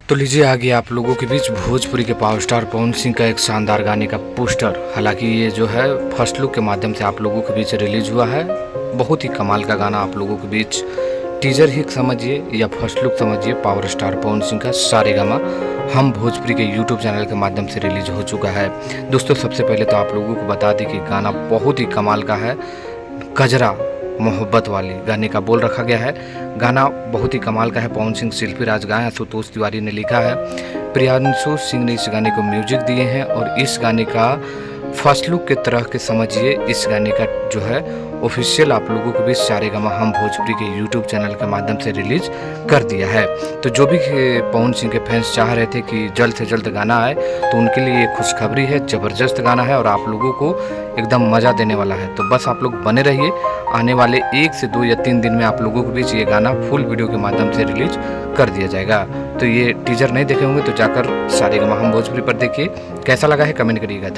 तो लीजिए आ गया आप लोगों के बीच भोजपुरी के पावर स्टार पवन सिंह का एक शानदार गाने का पोस्टर। हालांकि ये जो है फर्स्ट लुक के माध्यम से आप लोगों के बीच रिलीज हुआ है। बहुत ही कमाल का गाना आप लोगों के बीच टीजर ही समझिए या फर्स्ट लुक समझिए, पावर स्टार पवन सिंह का सारेगामा हम भोजपुरी के यूट्यूब चैनल के माध्यम से रिलीज हो चुका है। दोस्तों सबसे पहले तो आप लोगों को बता दें कि गाना बहुत ही कमाल का है। गजरा मोहब्बत वाली गाने का बोल रखा गया है। गाना बहुत ही कमाल का है। पवन सिंह शिल्पी राज गाए, आशुतोष तिवारी ने लिखा है, प्रियांशु सिंह ने इस गाने को म्यूजिक दिए हैं। और इस गाने का फर्स्ट लुक के तरह के समझिए, इस गाने का जो है ऑफिशियल आप लोगों के बीच सारेगामा हम भोजपुरी के यूट्यूब चैनल के माध्यम से रिलीज कर दिया है। तो जो भी पवन सिंह के फैंस चाह रहे थे कि जल्द से जल्द गाना आए, तो उनके लिए ये खुशखबरी है। ज़बरदस्त गाना है और आप लोगों को एकदम मज़ा देने वाला है। तो बस आप लोग बने रहिए, आने वाले 1 से 2 या 3 दिन में आप लोगों के बीच ये गाना फुल वीडियो के माध्यम से रिलीज कर दिया जाएगा। तो ये टीजर नहीं देखे होंगे तो जाकर सारेगामा हम भोजपुरी पर देखिए। कैसा लगा है कमेंट करिएगा।